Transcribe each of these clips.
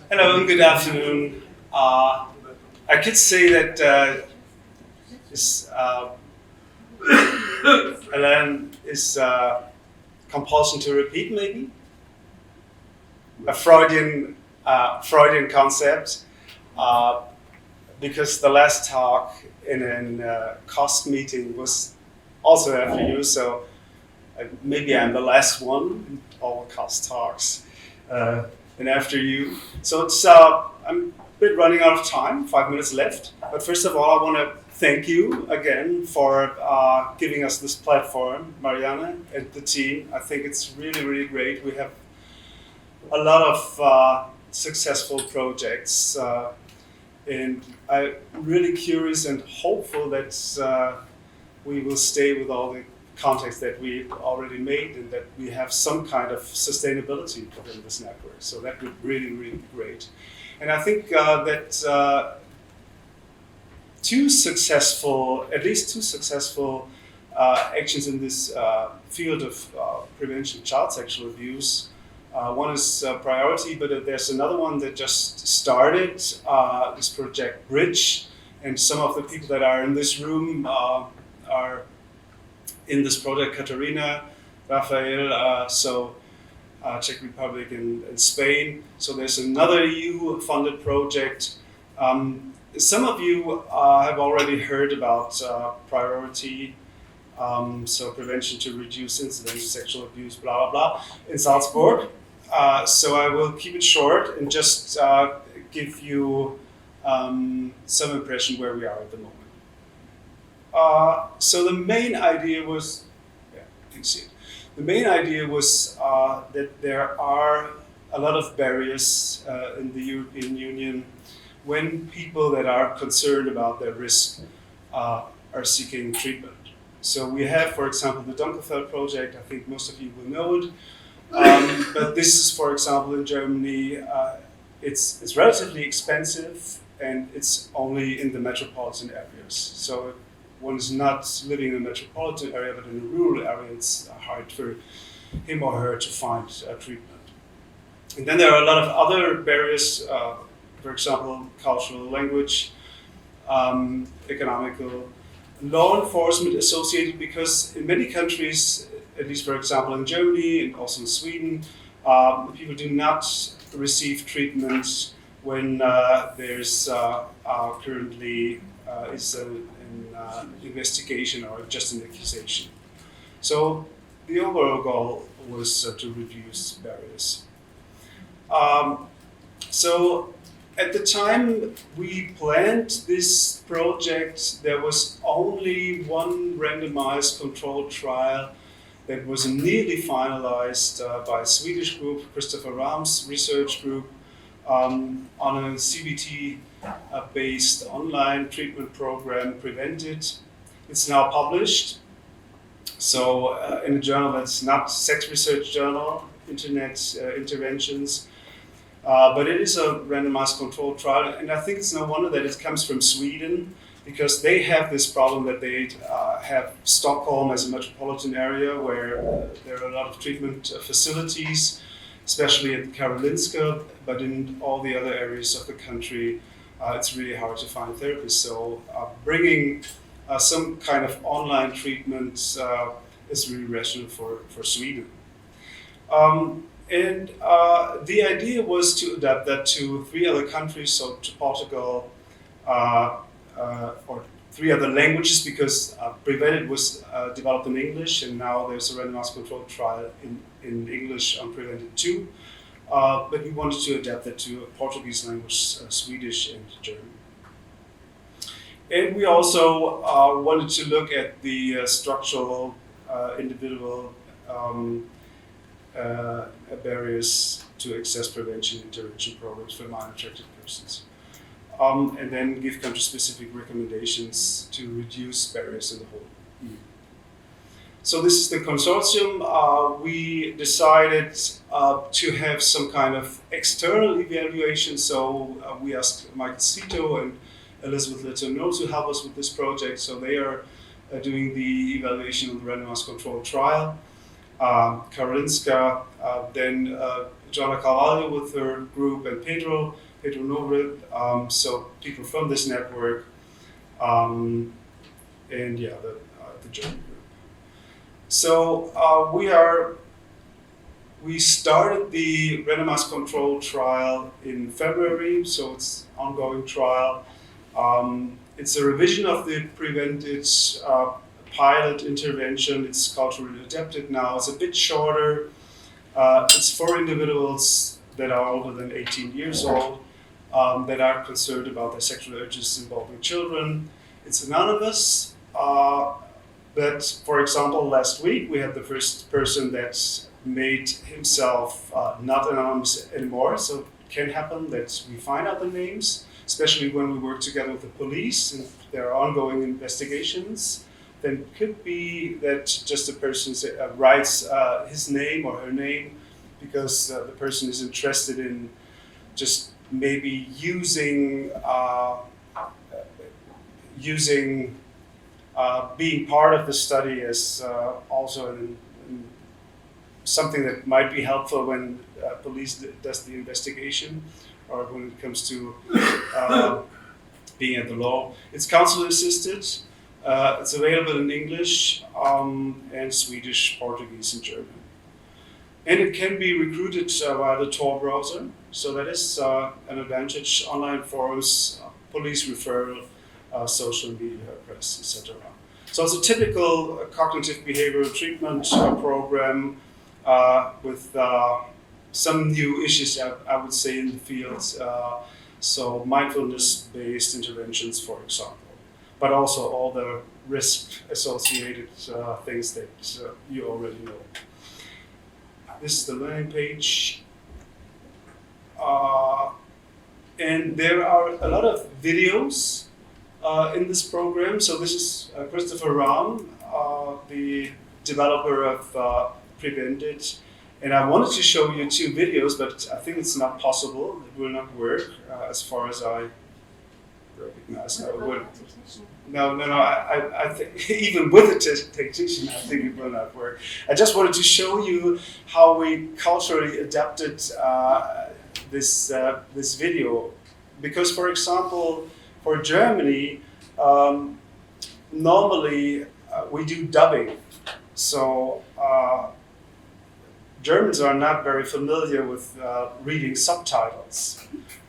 Hello and good afternoon. I could say that this Alan is compulsion to repeat, maybe a Freudian concept, uh, because the last talk in a cost meeting was also after you, so maybe I'm the last one in all cost talks. And after you. So I'm a bit running out of time, 5 minutes left. But first of all, I want to thank you again for giving us this platform, Marianne and the team. I think it's really, really great. We have a lot of successful projects. And I'm really curious and hopeful that we will stay with all the context that we already made and that we have some kind of sustainability within this network. So that would really, really be great. And I think that at least two successful actions in this field of prevention of child sexual abuse. One is priority, but there's another one that just started, this project Bridge. And some of the people that are in this room are in this project, Katarina, Rafael, Czech Republic and Spain. So there's another EU-funded project. Some of you have already heard about priority, so prevention to reduce incidence of sexual abuse, blah, blah, blah, in Salzburg. So I will keep it short and just give you some impression where we are at the moment. So the main idea was, yeah, you can see it. The main idea was that there are a lot of barriers in the European Union when people that are concerned about their risk are seeking treatment. So we have, for example, the Dunkelfeld project. I think most of you will know it. But this is, for example, in Germany, it's relatively expensive and it's only in the metropolitan areas. So one is not living in a metropolitan area, but in a rural area, it's hard for him or her to find treatment. And then there are a lot of other barriers, for example, cultural, language, economical, law enforcement associated, because in many countries, at least for example in Germany and also in Sweden, people do not receive treatment when there's currently is an investigation or just an accusation. So the overall goal was to reduce barriers. So at the time we planned this project, there was only one randomized controlled trial that was nearly finalized by a Swedish group, Christopher Ram's research group, on a CBT-based online treatment program, Prevented. It's now published. So in a journal that's not Sex Research Journal, Internet Interventions, but it is a randomized controlled trial. And I think it's no wonder that it comes from Sweden, because they have this problem that they have Stockholm as a metropolitan area where there are a lot of treatment facilities, especially at Karolinska, but in all the other areas of the country, it's really hard to find therapists. So bringing some kind of online treatment is really rational for Sweden. And the idea was to adapt that to 3 other countries, so to Portugal, or 3 other languages, because Prevented was developed in English, and now there's a randomized controlled trial in English on Prevented too. But we wanted to adapt that to Portuguese language, Swedish, and German. And we also wanted to look at the structural, individual barriers to access prevention intervention programs for minor attracted persons. And then give country-specific recommendations to reduce barriers in the whole EU. So this is the consortium. We decided to have some kind of external evaluation. So we asked Michael Cito and Elizabeth Letourneau to help us with this project. So they are doing the evaluation of the randomized controlled trial. Karolinska, then Joanna Carvalho with her group, and Pedro Novrit, so people from this network, and yeah, the German group. So we started the randomized control trial in February, so it's an ongoing trial. It's a revision of the prevented pilot intervention. It's culturally adapted now. It's a bit shorter. It's for individuals that are older than 18 years old, that are concerned about their sexual urges involving children. It's anonymous. But, for example, last week we had the first person that made himself not anonymous anymore. So it can happen that we find out the names, especially when we work together with the police and there are ongoing investigations. Then it could be that just a person writes his name or her name because the person is interested in just maybe using being part of the study as also something that might be helpful when police does the investigation or when it comes to being at the law. It's counsel assisted. It's available in English and Swedish, Portuguese, and German. And it can be recruited via the Tor browser. So that is an advantage. Online forums, police referral, social media, press, etc. So it's a typical cognitive behavioral treatment program with some new issues, I would say, in the field. So mindfulness-based interventions, for example, but also all the risk-associated things that you already know. This is the learning page. And there are a lot of videos in this program. So this is Christopher Rahm, the developer of Prevented. And I wanted to show you 2 videos, but I think it's not possible. It will not work as far as I recognize. No, I think even with a technician, I think it will not work. I just wanted to show you how we culturally adapted this video. Because, for example, for Germany, normally we do dubbing. So Germans are not very familiar with reading subtitles.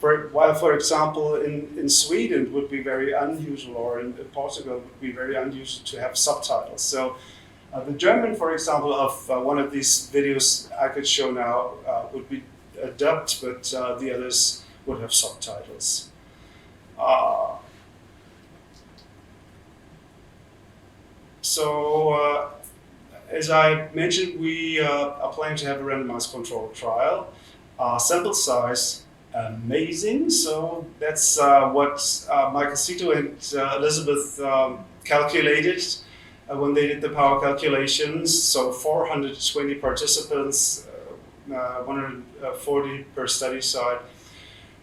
While, for example, in Sweden it would be very unusual, or in Portugal it would be very unusual to have subtitles. So the German, for example, of one of these videos I could show now would be dubbed, but the others would have subtitles. As I mentioned, we are planning to have a randomized controlled trial. Sample size, amazing. So that's what Michael Cito and Elizabeth calculated when they did the power calculations. So 420 participants, 140 per study site.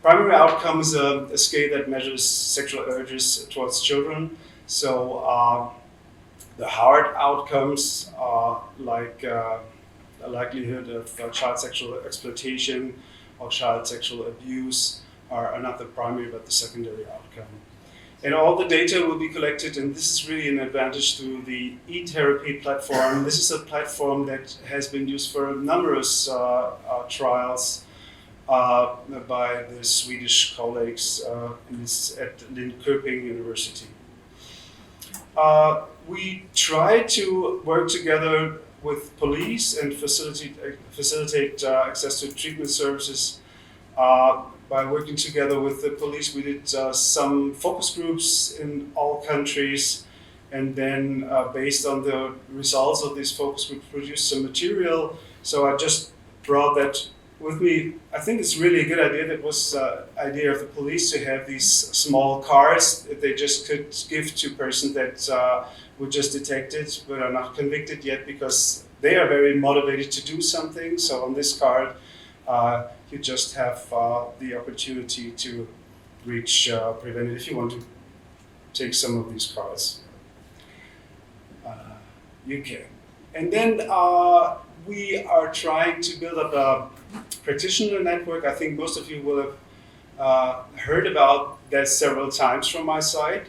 Primary outcome is a scale that measures sexual urges towards children. So the hard outcomes are like the likelihood of child sexual exploitation or child sexual abuse are not the primary but the secondary outcome. And all the data will be collected, and this is really an advantage to the e-therapy platform. This is a platform that has been used for numerous trials by the Swedish colleagues at Linköping University. We try to work together with police and facilitate access to treatment services. By working together with the police, we did some focus groups in all countries, and then based on the results of these focus groups, produced some material. So I just brought that with me. I think it's really a good idea. That was idea of the police to have these small cards that they just could give to persons that were just detected but are not convicted yet, because they are very motivated to do something. So on this card, you just have the opportunity to reach Prevented if you want to take some of these cards. You can. And then we are trying to build up a practitioner network. I think most of you will have heard about that several times from my side.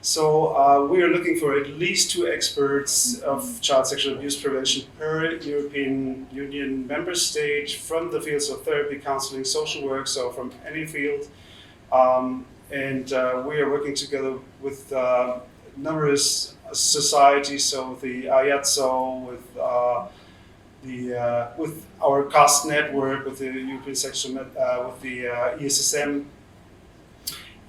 So we are looking for at least 2 experts of child sexual abuse prevention per European Union member state from the fields of therapy, counseling, social work, so from any field. And we are working together with numerous societies, so the IATSO, with our CAST network, with the European Sexual, with the ESSM.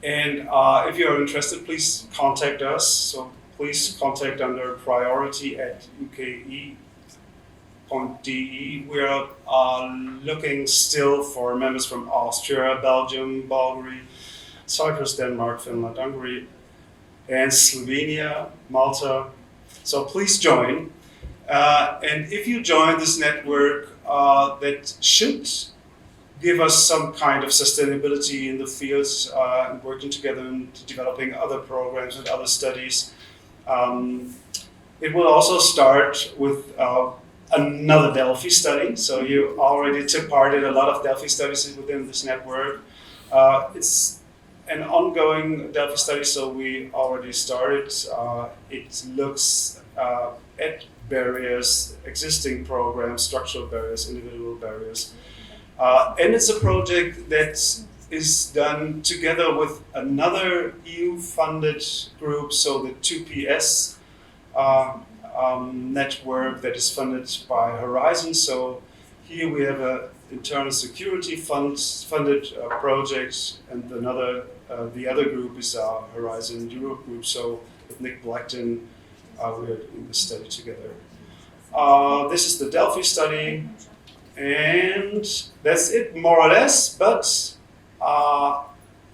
And if you are interested, please contact us. So please contact under priority@uke.de. We are looking still for members from Austria, Belgium, Bulgaria, Cyprus, Denmark, Finland, Hungary, and Slovenia, Malta. So please join. And if you join this network, that should give us some kind of sustainability in the fields and working together and developing other programs and other studies. It will also start with another Delphi study. So you already took part in a lot of Delphi studies within this network. It's an ongoing Delphi study, so we already started. It looks at barriers, existing programs, structural barriers, individual barriers. And it's a project that is done together with another EU-funded group, so the 2PS network that is funded by Horizon. So here we have an internal security funded project, and the other group is our Horizon Europe group. So with Nick Blackton, we're in this study together. This is the Delphi study. And that's it, more or less. But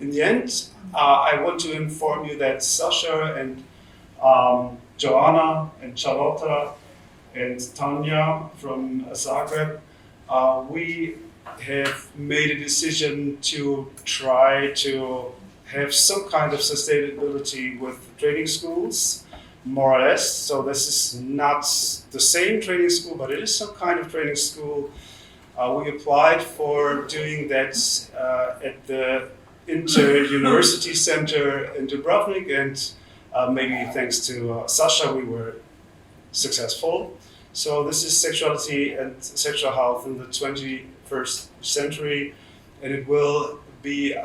in the end, I want to inform you that Sasha and Joanna and Charlotta and Tanya from Zagreb, we have made a decision to try to have some kind of sustainability with training schools, more or less. So this is not the same training school, but it is some kind of training school. We applied for doing that at the Inter-University Center in Dubrovnik, and maybe thanks to Sasha, we were successful. So this is sexuality and sexual health in the 21st century, and it will be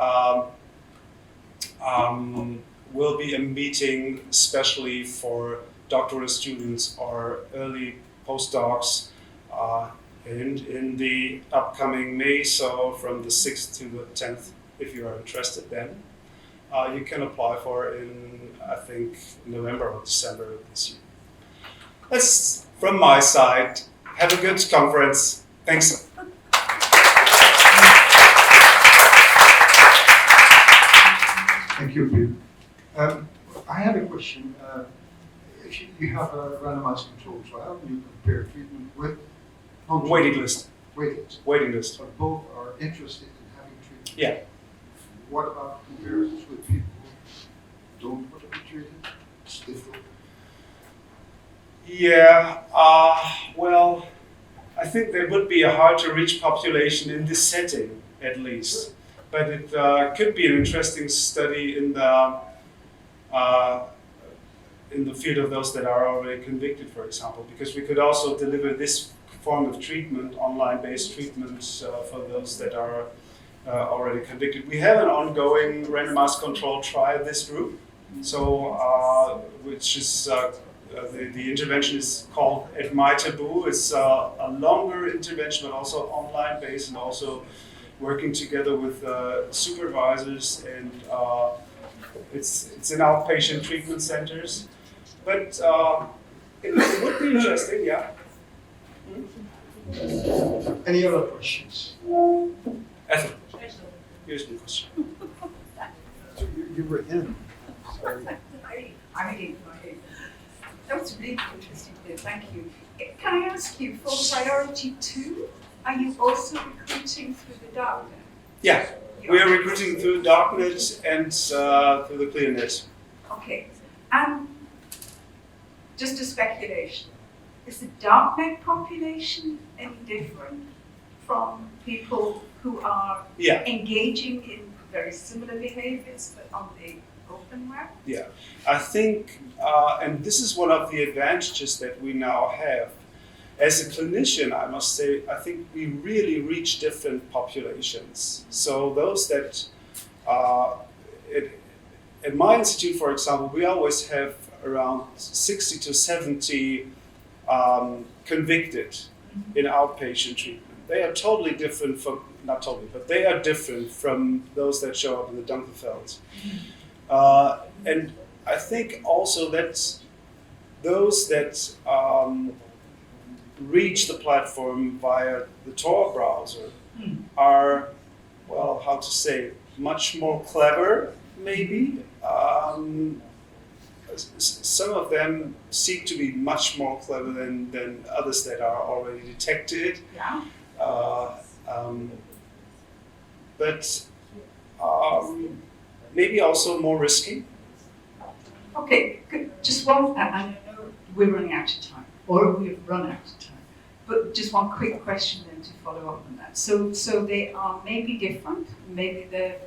a meeting especially for doctoral students or early postdocs. And in the upcoming May, so from the 6th to the 10th, if you are interested then, you can apply for in, I think, November or December of this year. That's from my side. Have a good conference. Thanks. Thank you, Bill. I had a question. If you have a randomized control trial, you compare treatment with Waiting list. Waiting list. But both are interested in having treatment. Yeah. What about comparisons with people who don't want to be treated? It's difficult. Yeah. Well, I think there would be a hard-to-reach population in this setting, at least. But it could be an interesting study in the field of those that are already convicted, for example, because we could also deliver this form of treatment, online-based treatment, for those that are already convicted. We have an ongoing randomized control trial, this group, so which is the intervention is called At My Taboo. It's a longer intervention, but also online-based, and also working together with supervisors, and it's in outpatient treatment centers. But it would be interesting, yeah. Any other questions? Ethel, here's the question. So you were in. Sorry. I mean, that was really interesting. Thank you. Can I ask you, for priority 2, are you also recruiting through the darknet? Yeah, we are recruiting through darknet and through the ClearNet. Okay, and just a speculation. Is the darknet population any different from people who are Yeah. engaging in very similar behaviors but on the open web? Yeah, I think, and this is one of the advantages that we now have. As a clinician, I must say, I think we really reach different populations. So those that, at my institute, for example, we always have around 60 to 70 convicted in outpatient treatment. They are totally different from, not totally, but they are different from those that show up in the Dunkelfeld. And I think also that those that reach the platform via the Tor browser are, well, how to say, much more clever, maybe. Some of them seem to be much more clever than others that are already detected. Yeah. But maybe also more risky. Okay, just one, I know we're running out of time, or we've run out of time, but just one quick question then to follow up on that. So they are maybe different, maybe they're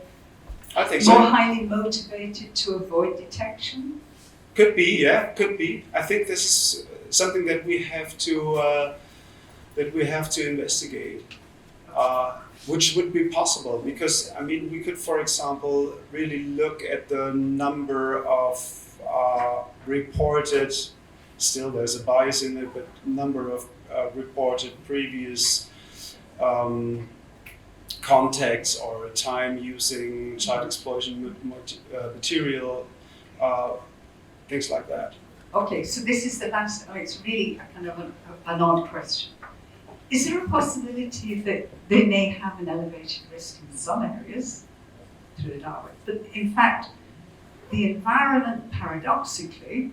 I think more so. highly motivated to avoid detection? Could be, yeah, could be. I think this is something that we have to investigate, which would be possible because I mean we could, for example, really look at the number of reported. Still, there's a bias in it, but number of reported previous contacts or time using child exploitation material. Things like that. Okay, so this is the last, it's really a kind of an odd question. Is there a possibility that they may have an elevated risk in some areas through the dark web, but in fact, the environment paradoxically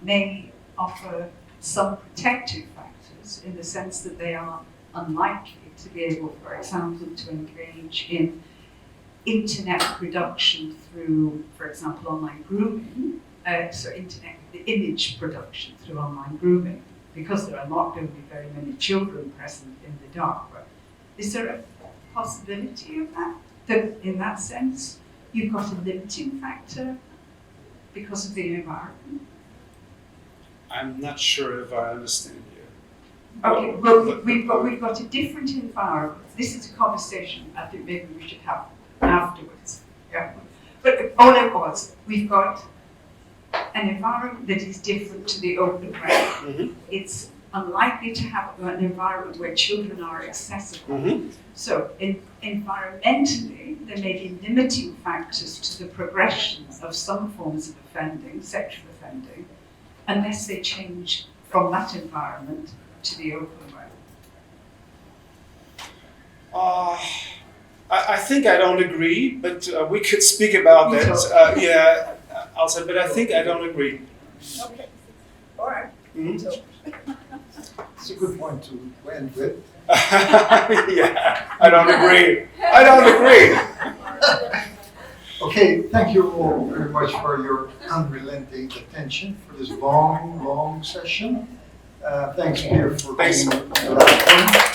may offer some protective factors in the sense that they are unlikely to be able, for example, to engage in internet production through, for example, online grooming, so internet image production through online grooming, because there are not going to be very many children present in the dark web. Is there a possibility of that? That in that sense, you've got a limiting factor because of the environment? I'm not sure if I understand you. Okay, well, we've got a different environment. This is a conversation I think maybe we should have afterwards. Yeah. But all it was, we've got an environment that is different to the open web. Mm-hmm. It's unlikely to have an environment where children are accessible. Mm-hmm. So environmentally, there may be limiting factors to the progression of some forms of offending, sexual offending, unless they change from that environment to the open web. I think I don't agree, but we could speak about Me that. too. Yeah, also, but I think I don't agree. Okay, all right. Mhm. It's a good point to end with. Yeah, I don't agree. I don't agree. Okay, thank you all very much for your unrelenting attention for this long session. Thanks, Pierre, for Thanks. being the last one.